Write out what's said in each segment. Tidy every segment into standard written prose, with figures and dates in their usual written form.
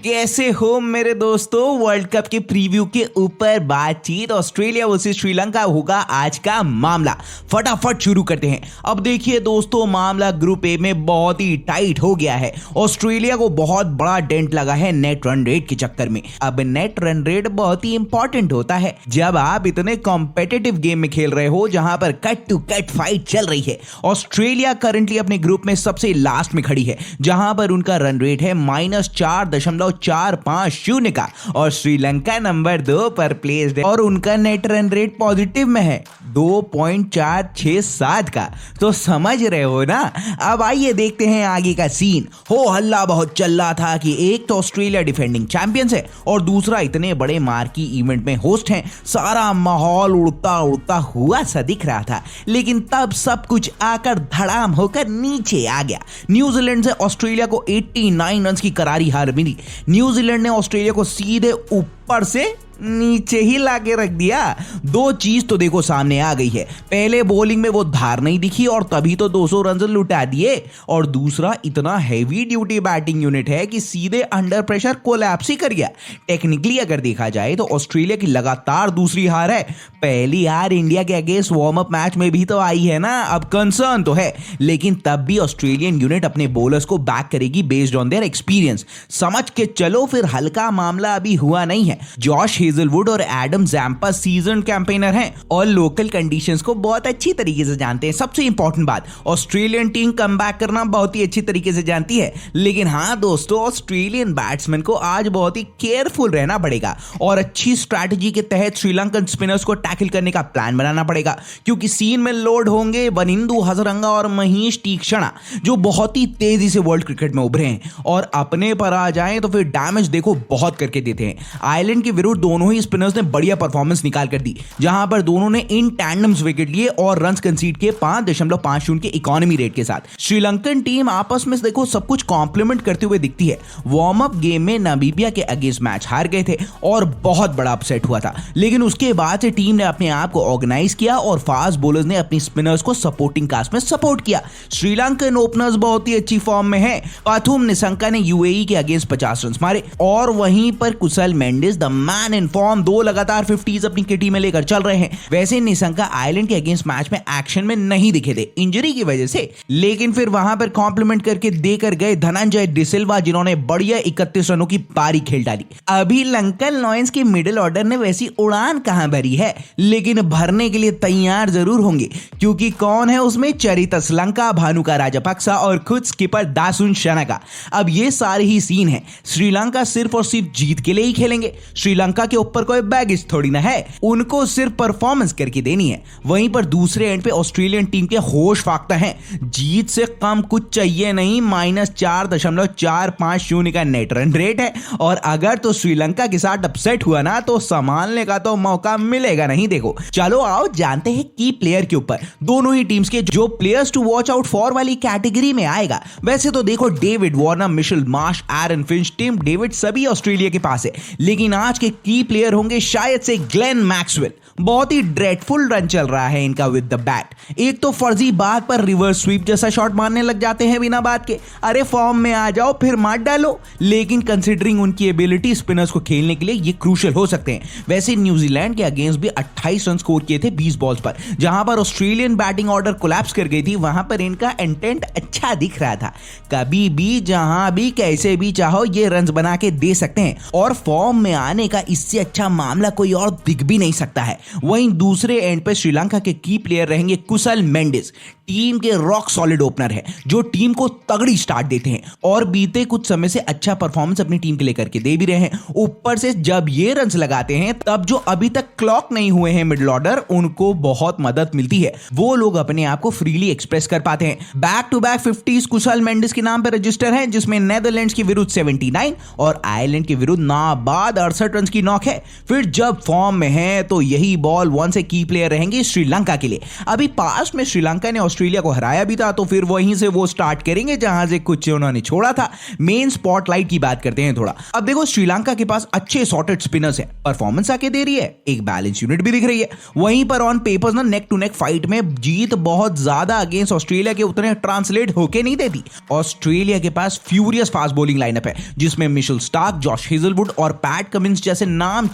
कैसे हो मेरे दोस्तों। वर्ल्ड कप के प्रीव्यू के ऊपर बातचीत। ऑस्ट्रेलिया वर्सेस श्रीलंका होगा आज का मामला। फटाफट शुरू करते हैं। अब देखिए दोस्तों, मामला ग्रुप ए में बहुत ही टाइट हो गया है। ऑस्ट्रेलिया को बहुत बड़ा डेंट लगा है नेट रन रेट के चक्कर में। अब नेट रन रेट बहुत ही इंपॉर्टेंट होता है जब आप इतने कॉम्पिटिटिव गेम में खेल रहे हो जहां पर कट टू कट फाइट चल रही है। ऑस्ट्रेलिया करंटली अपने ग्रुप में सबसे लास्ट में खड़ी है जहां पर उनका रन रेट है -4.450 का और श्रीलंका नंबर 2 पर प्लेस्ड है और उनका नेट रन रेट पॉजिटिव में है 2.467 का। तो समझ रहे हो ना। अब आइए देखते हैं आगे का सीन। हो हल्ला बहुत चल रहा था कि एक तो ऑस्ट्रेलिया डिफेंडिंग चैंपियंस है और दूसरा इतने बड़े मार्की इवेंट में होस्ट हैं। सारा माहौल उड़ता उड़ता हुआ सा दिख रहा था, लेकिन तब सब कुछ आकर धड़ाम होकर नीचे आ गया। न्यूजीलैंड से ऑस्ट्रेलिया को 89 रन की करारी हार मिली। न्यूजीलैंड ने ऑस्ट्रेलिया को सीधे ऊपर से नीचे ही लाके रख दिया। दो चीज तो देखो सामने आ गई है। पहले बॉलिंग में वो धार नहीं दिखी और तभी तो 200 रन लुटा दिए, और दूसरा इतना हैवी ड्यूटी बैटिंग यूनिट है कि सीधे अंडर प्रेशर कोलैप्स ही कर गया। टेक्निकली अगर देखा जाए तो ऑस्ट्रेलिया की लगातार दूसरी हार है। पहली हार इंडिया के अगेंस्ट वार्म अप मैच में भी तो आई है ना। अब कंसर्न तो है, लेकिन तब भी ऑस्ट्रेलियन यूनिट अपने बॉलर्स को बैक करेगी बेस्ड ऑन देयर एक्सपीरियंस। समझ के चलो फिर हल्का मामला अभी हुआ नहीं है। जॉश हेजलवुड और एडम जैम्पा सीजन कैंपेनर हैं और लोकल कंडीशंस को बहुत अच्छी तरीके से जानते हैं। सबसे इंपॉर्टेंट बात, ऑस्ट्रेलियन टीम कमबैक करना बहुत ही अच्छी तरीके से जानती है। लेकिन हाँ दोस्तों, ऑस्ट्रेलियन बैट्समैन को आज बहुत ही केयरफुल रहना पड़ेगा और अच्छी स्ट्रैटेजी के तहत श्रीलंकन स्पिनर्स को टैकल करने का प्लान बनाना पड़ेगा, क्योंकि सीन में लोड होंगे वनिंदु हसरंगा और महेश तीक्षणा, जो बहुत ही तेजी से वर्ल्ड क्रिकेट में उभरे हैं और अपने पर आ जाएं तो फिर डैमेज देखो बहुत करके देते हैं। आयरलैंड के विरुद्ध दोनों ही स्पिनर्स ने बढ़िया परफॉर्मेंस निकाल कर दी, जहां पर दोनों ने इन टैंडम्स विकेट लिए और रन्स कंसीड किए 5.50 के इकोनॉमी रेट के साथ। श्रीलंकन टीम आपस में देखो सब कुछ कॉम्प्लीमेंट करते हुए दिखती है। वार्म अप गेम में नामीबिया के अगेंस्ट मैच हार गए थे और बहुत बड़ा अपसेट हुआ था, लेकिन उसके बाद से टीम ने अपने आप को ऑर्गेनाइज किया और फास्ट बॉलर्स ने अपनी स्पिनर्स को सपोर्टिंग कास्ट में सपोर्ट किया। श्रीलंकन ओपनर्स बहुत ही अच्छी फॉर्म में है। पाथुम निशंका ने यूएई के अगेंस्ट 50 रन मारे और वहीं पर Kusal Mendis the man in form 2 लगातार 50s अपनी किटी में लेकर चल रहे हैं। वैसे निशंका आयरलैंड के अगेंस्ट मैच में एक्शन में नहीं दिखे थे इंजरी की वजह से, लेकिन फिर वहां पर कॉम्प्लीमेंट करके देकर गए धनंजय डिसिल्वा, जिन्होंने बढ़िया 31 रनों की पारी खेल डाली। अभी लंकन लॉयंस के मिडिल ऑर्डर ने वैसी उड़ान कहां भरी है, लेकिन भरने के लिए तैयार जरूर होंगे, क्योंकि कौन है उसमें चरित श्रीलंका, भानुका राजपक्सा और खुद स्किपर दासुन शनाका। अब ये सारे ही सीन है। श्रीलंका सिर्फ और सिर्फ जीत के लिए ही खेलेंगे। श्रीलंका के ऊपर कोई बैगेज थोड़ी ना है, उनको सिर्फ परफॉर्मेंस करके देनी है। वहीं पर दूसरे एंड पे ऑस्ट्रेलियन टीम के होश फाख्ता हैं। जीत से कम कुछ चाहिए नहीं, -4.450 का नेट रन रेट है और अगर तो श्रीलंका के साथ अपसेट हुआ ना तो संभालने का तो मौका मिलेगा नहीं। देखो चलो आओ जानते हैं की प्लेयर के ऊपर। दोनों ही टीम्स के जो players to watch out for वाली कैटेगरी में आएगा। वैसे तो देखो David Warner, Mitchell Marsh, Aaron Finch, Tim David सभी ऑस्ट्रेलिया के पास है, लेकिन आज के की प्लेयर होंगे शायद से ग्लेन मैक्सवेल। बहुत ही ड्रेडफुल रन चल रहा है इनका विद द बैट। एक तो फर्जी बात पर रिवर्स स्वीप जैसा शॉट मारने लग जाते हैं बिना बात के। अरे फॉर्म में आ जाओ फिर मार डालो, लेकिन कंसीडरिंग उनकी एबिलिटी स्पिनर्स को खेलने के लिए ये क्रूशियल हो सकते हैं। वैसे न्यूजीलैंड के अगेंस्ट भी 28 रन स्कोर किए थे 20 बॉल्स पर, जहां पर ऑस्ट्रेलियन बैटिंग ऑर्डर कोलैप्स कर गई थी। वहां पर इनका इंटेंट अच्छा दिख रहा था। कभी भी जहां भी कैसे भी चाहो ये रन बना के दे सकते हैं और फॉर्म में आने का इससे अच्छा मामला कोई और दिख भी नहीं सकता है। वहीं दूसरे एंड पे श्रीलंका के की प्लेयर रहेंगे कुशल मेंडिस। टीम के रॉक सॉलिड ओपनर है जो टीम को तगड़ी स्टार्ट देते हैं और बीते कुछ समय से अच्छा परफॉर्मेंस अपनी टीम के लिए करके दे भी रहे हैं। ऊपर से जब ये रन्स लगाते हैं तब जो अभी तक क्लॉक नहीं हुए हैं मिडिल ऑर्डर, उनको बहुत मदद मिलती है। वो लोग अपने आप को फ्रीली एक्सप्रेस कर पाते हैं। बैक टू बैक 50s कुशल मेंडिस के नाम पर रजिस्टर है, जिसमें नेदरलैंड्स के विरुद्ध 79 और आयरलैंड के विरुद्ध नाबाद 68 रन की नॉक है। फिर जब फॉर्म में है तो यही ओनली बॉल वन से की प्लेयर रहेंगे श्रीलंका के लिए। अभी पास्ट में श्रीलंका ने ऑस्ट्रेलिया को हराया भी था, तो फिर वहीं से वो स्टार्ट करेंगे जहां से कुछ उन्होंने छोड़ा था। मेन स्पॉटलाइट की बात करते हैं थोड़ा। अब देखो श्रीलंका के पास अच्छे सॉर्टेड स्पिनर्स हैं, परफॉर्मेंस आके दे रही है, एक बैलेंस यूनिट भी दिख रही है। वहीं पर ऑन पेपर्स ना नेक टू नेक फाइट में जीत बहुत ज्यादा अगेंस्ट ऑस्ट्रेलिया के उतने ट्रांसलेट होके नहीं देती। ऑस्ट्रेलिया के पास फ्यूरियस फास्ट बॉलिंग लाइनअप है जिसमें मिशेल स्टार्क, जॉश हेजलवुड और पैट कमिंस जैसे नाम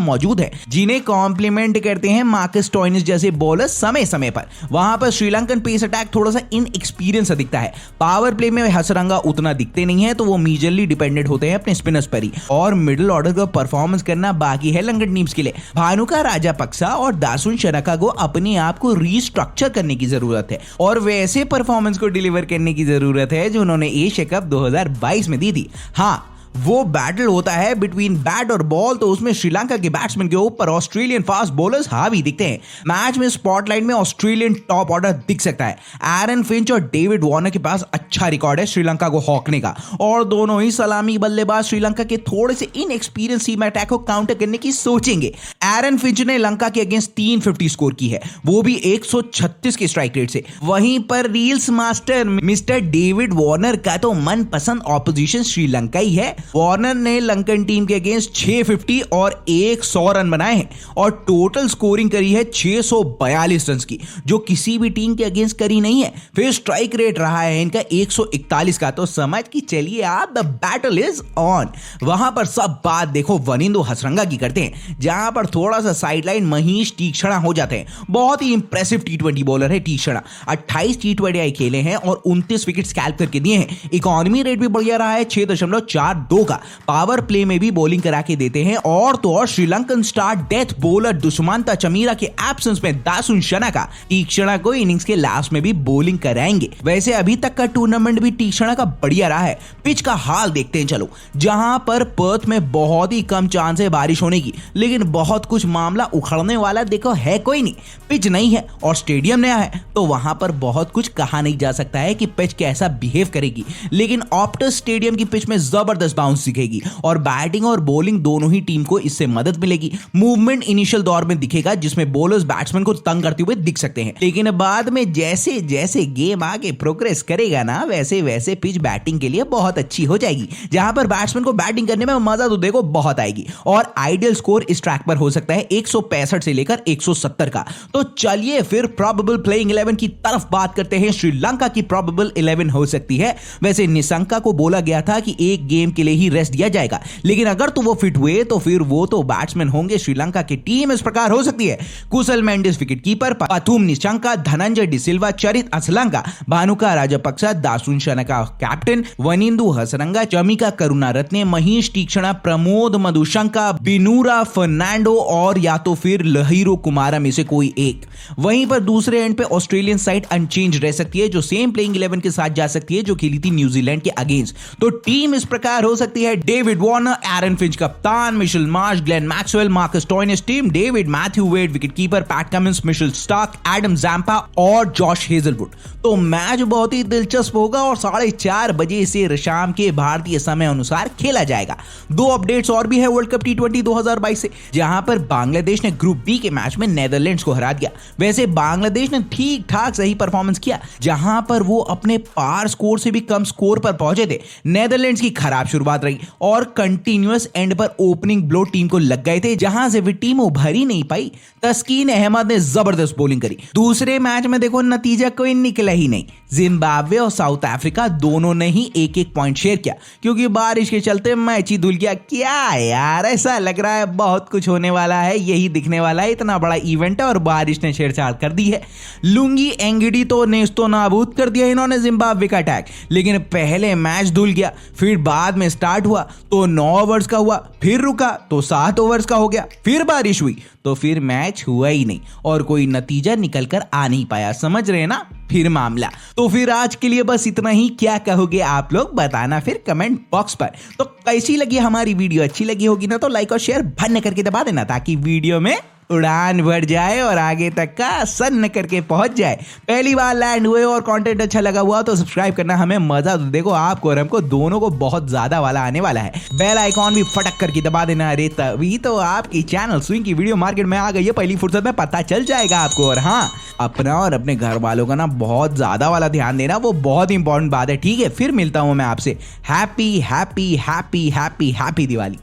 मौजूद है, जिन्हें कॉम्प्लीमेंट करते हैं मार्कस स्टोइनिस जैसे बॉलर समय समय पर। वहां पर श्रीलंकन पेस अटैक थोड़ा सा इनएक्सपीरियंस दिखता है। पावर प्ले में हसरंगा उतना दिखते नहीं है, तो वो मेजरली डिपेंडेंट होते हैं अपने स्पिनर्स पर ही। और मिडिल ऑर्डर का परफॉर्मेंस करना बाकी है लंगन टीम्स के लिए। भानुका राजापक्सा और दासुन शनका को अपने आप को रीस्ट्रक्चर करने की जरूरत है और वैसे परफॉर्मेंस को डिलीवर करने की जरूरत है जो उन्होंने एशिया कप 2022 में दी थी। हाँ, वो बैटल होता है बिटवीन बैट और बॉल, तो उसमें श्रीलंका के बैट्समैन के ऊपर ऑस्ट्रेलियन फास्ट बॉलर्स हावी दिखते हैं। मैच में स्पॉटलाइट में ऑस्ट्रेलियन टॉप ऑर्डर दिख सकता है। एरन फिंच और डेविड वार्नर के पास अच्छा रिकॉर्ड है श्रीलंका को हॉकने का, और दोनों ही सलामी बल्लेबाज श्रीलंका के थोड़े से इनएक्सपीरियंस सीम अटैक को काउंटर करने की सोचेंगे। एरन फिंच ने लंका के अगेंस्ट 350 स्कोर की है, वो भी 136 के स्ट्राइक रेट से। वहीं पर reels master mister David Warner का तो मनपसंद ऑपोजिशन श्रीलंका ही है। वार्नर ने लंकन टीम के अगेंस्ट 650 और 100 रन बनाए हैं और टोटल स्कोरिंग करी है 642 रन की, जो किसी भी टीम के अगेंस्ट करी नहीं है। फिर स्ट्राइक रेट रहा है इनका 141 का, तो समझ की चलिए आप, द बैटल इज ऑन। वहां पर सब बात देखो वनिंदु हसरंगा की करते हैं, जहां पर थोड़ा सा साइडलाइन महीश तीक्ष्णा हो जाते हैं। बहुत ही इंप्रेसिव टी20 बॉलर है तीक्ष्णा, 28 टी20 खेले हैं और 29 विकेट स्कैल्प करके दिए हैं। इकोनॉमी रेट भी बढ़िया रहा है 6.42 का। पावर प्ले में भी बॉलिंग करा के देते हैं। और तो और Sri Lankan star death bowler Dushmantha Chameera के एब्सेंस में दासुन शनका तीक्ष्णा को इनिंग्स के लास्ट में भी बॉलिंग कराएंगे। वैसे अभी तक का टूर्नामेंट भी तीक्ष्णा का बढ़िया रहा है। पिच का हाल देखते हैं चलो, जहां पर पर्थ में बहुत ही कम चांस है बारिश होने की, लेकिन बहुत कुछ मामला उखड़ने वाला देखो है कोई नहीं। पिच नहीं है और स्टेडियम नया है, तो वहां पर बहुत कुछ कहा नहीं जा सकता है कि पिच कैसा बिहेव करेगी, लेकिन ऑप्टस स्टेडियम की पिच में जबरदस्त बाउंस दिखेगी और बैटिंग और बॉलिंग दोनों ही टीम को इससे मदद मिलेगी। मूवमेंट इनिशियल दौर में दिखेगा जिसमें बॉलर्स बैट्समैन को तंग करते हुए दिख सकते हैं, लेकिन बाद में जैसे जैसे गेम आगे प्रोग्रेस करेगा ना, वैसे वैसे पिच बैटिंग के लिए बहुत अच्छी हो जाएगी, जहां पर बैट्समैन को बैटिंग करने में मजा तो देखो बहुत आएगी। और आइडियल स्कोर इस ट्रैक पर हो सकता है 165 से लेकर 170 का। तो चलिए फिर प्रोबेबल प्लेइंग 11 की तरफ बात करते हैं। श्रीलंका की प्रोबेबल 11 हो सकती है। वैसे निशंका को बोला गया था कि एक गेम के लिए ही रेस्ट दिया जाएगा, लेकिन अगर तो वो फिट हुए तो फिर वो तो बैट्समैन होंगे। श्रीलंका की टीम इस प्रकार हो सकती है: कुशल मेंडिस विकेट कीपर, पथुम निशंका, धनंजय डिसिल्वा, चरित असलंका, भानुका राजापक्सा, दासुन शनका कैप्टन, वनिंदु हसरंगा, चमिका करुणारत्ने, महीश तीक्ष्णा, प्रमोद मधुशंका, बिनूरा फर्नांडो और या तो फिर लहीरो कुमारा में से कोई एक। वहीं पर दूसरे एंड पे ऑस्ट्रेलियन साइड अनचेंज रह सकती है, जो सेम प्लेइंग 11 के साथ जा सकती है जो खेली थी न्यूजीलैंड के अगेंस्ट। तो टीम इस प्रकार हो सकती है: डेविड वार्नर, एरन फिंच कप्तान, Mitchell Marsh, Glenn Maxwell, Marcus Stoinis team, David Matthew Wade wicket keeper, Pat Cummins, Mitchell Starc, Adam Zampa और जॉश हेजलवुड। तो मैच बहुत ही दिलचस्प होगा और 4:30 बजे से शाम के भारतीय समय अनुसार खेला जाएगा। 2 अपडेट्स और भी है वर्ल्ड कप T20 2022 से, जहां पर बांग्लादेश ने ग्रुप बी के मैच में नेदरलैंड्स को हरा दिया। वैसे बांग्लादेश ने ठीक ठाक सही परफॉर्मेंस किया, जहां पर वो अपने पार स्कोर से भी कम स्कोर पर पहुंचे थे। नेदरलैंड्स की खराब शुरुआत रही और कंटिन्यूअस एंड पर ओपनिंग ब्लो टीम को लग गए थे, जहां से भी टीम उभर ही नहीं पाई। तस्कीन अहमद ने जबरदस्त बॉलिंग करी। दूसरे मैच में देखो नतीजा कोई निकला ही नहीं। जिम्बाब्वे और साउथ अफ्रीका दोनों ने ही 1-1 पॉइंट शेयर किया, क्योंकि बारिश के चलते मैच ही धुल गया। क्या यार, ऐसा लग रहा है बहुत कुछ होने वाला है, यही दिखने वाला है, इतना बड़ा इवेंट है और बारिश ने छेड़छाड़ कर दी है। लुंगी एंगिडी तो नेस्तो नाबूद कर दिया इन्होंने जिम्बाब्वे का अटैक, लेकिन पहले मैच धुल गया, फिर बाद में स्टार्ट हुआ तो 9 ओवर्स का हुआ, फिर रुका तो 7 ओवर्स का हो गया, फिर बारिश हुई तो फिर मैच हुआ ही नहीं और कोई नतीजा निकल कर आ नहीं पाया। समझ रहे ना फिर मामला। तो फिर आज के लिए बस इतना ही। क्या कहोगे आप लोग, बताना फिर कमेंट बॉक्स पर। तो कैसी लगी हमारी वीडियो, अच्छी लगी होगी ना तो लाइक और शेयर भन्न करके दबा देना, ताकि वीडियो में उड़ान भर जाए और आगे तक का सन्न करके पहुंच जाए। पहली बार लैंड हुए और कंटेंट अच्छा लगा हुआ तो सब्सक्राइब करना, हमें मजा तो देखो आपको और हमको दोनों को बहुत ज्यादा वाला आने वाला है। बेल आइकॉन भी फटक करके दबा देना, अरे तभी तो आपकी चैनल स्विंग की वीडियो मार्केट में आ गई है, पहली फुर्सत में पता चल जाएगा आपको। और हाँ, अपना और अपने घर वालों का ना बहुत ज्यादा वाला ध्यान देना, वो बहुत इंपॉर्टेंट बात है। ठीक है, फिर मिलता हूं मैं आपसे। Happy happy happy happy happy Diwali.